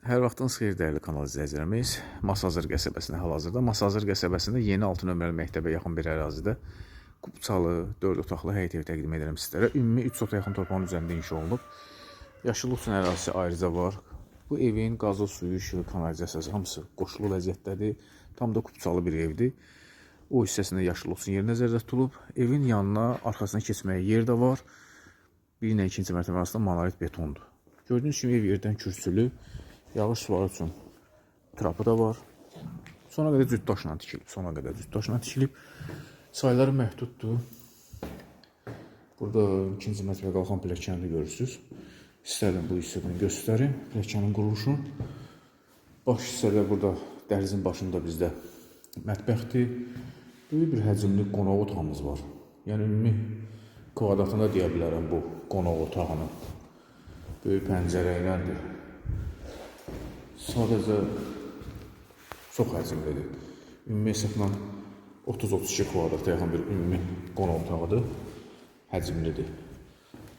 Hər vaxtınız xeyir dəyərli kanal izləyicilərimiz. Masazır qəsəbəsində hal-hazırda Masazır qəsəbəsində yeni 6 nömrəli məktəbə yaxın bir ərazidə kubçalı, 4 otaqlı həyət evi təqdim edirəm sizlərə. Ümumi 3 sota yaxın torpağın üzərində inşa olunub. Yaşıllıq üçün ərazisi ayrıca var. Bu evin qazı, suyu, işığı, kanalizasiyası hamısı qoşulu vəziyyətdədir. Tam da kubçalı bir evdir. O hissəsində yaşıllıq üçün yer nəzərdə tutulub. Evin yanına, arxasına keçməyə yer də var. Bir ilə ikinci mərtəbə arasında monolit betondur. Gördüyünüz kimi ev yerdən kürsülü. Yağış suları üçün trapı da var. Sona qədər cüt daşla tikilib. Sayları məhduddur. Burada ikinci mərtəbə qalxan pilləkəni görürsünüz. İstərdim bu hissədən göstərim. Pilləkənin quruluşunu. Baş hissədə burada dəhlizin başında bizdə mətbəxdir. Böyük bir həcmli qonaq otağımız var. Yəni ümumi kvadratında deyə bilərəm bu qonaq otağını. Böyük pəncərə ilədir. Sadəcə çox həcmlidir. Ümumi hesabla 30-32 kvadrata yaxın bir ümumi qonaq otağıdır. Həcmlidir.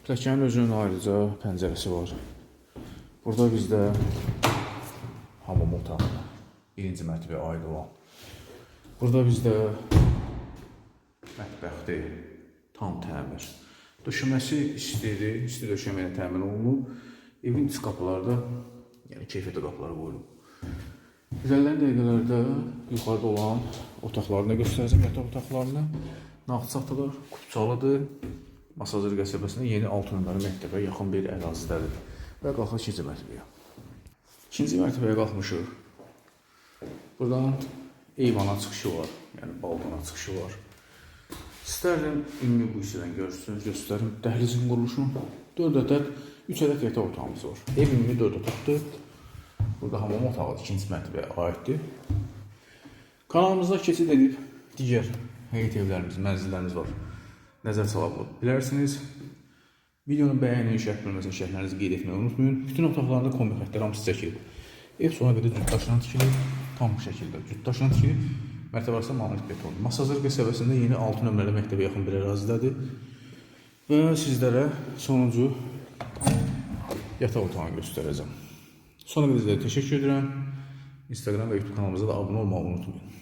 Pilləkənin özünün ayrıca pəncərəsi var. Burada bizdə hamam otağı, birinci mərtəbəyə aid olan. Burada bizdə mətbəxdir, tam təmir. Döşəməsi istidir, isti döşəmə ilə təmin olunub. Evin iç qapıları da yəni keyfiyyətli qapıları qoyulub. İlerleyen dəqiqələrdə yuxarıda olan otaqlarını göstərəcəm, yataq otaqlarını. Nağdsatlıdır, kubçalıdır. Masazır qəsəbəsində yeni 6 nömrəli məktəbə yaxın bir ərazidədir. Və qalxaq ikinci mərtəbəyə. İkinci mərtəbəyə qalxmışıq. Buradan eyvana çıxışı var, yəni balkona çıxışı var. İstərdim ümumi bu hissədən göstərim dəhlizin quruluşunu. 4 ədəd, 3 ədəd yataq otağımız var. Ev ümumi 4 otaqdır. Burada hamam otağı ikinci mərtəbəyə aiddir. Kanalımızda keçid edib digər həyət evlərimiz, mənzillərimiz var. Nəzər sala bilərsiniz. Videonun bəyənin, şərh bölməsində şərhlərinizi qeyd etməyi unutmayın. Bütün otaqlarında kombi xəttləri hamısı çəkilib. Ev sona qədər cüt daşla tikilib, tam şəkildə cüt daşla tikilib. Mərtəbə arasında monolit betondur. Masazır qəsəbəsində yeni 6 nömrəli məktəbə yaxın bir ərazidədir. Və sizlərə sonuncu yataq otağını göstərəcəm. Sonra da sizlərə təşəkkür edirəm. Instagram və YouTube kanalımıza da abunə olmağı unutmayın.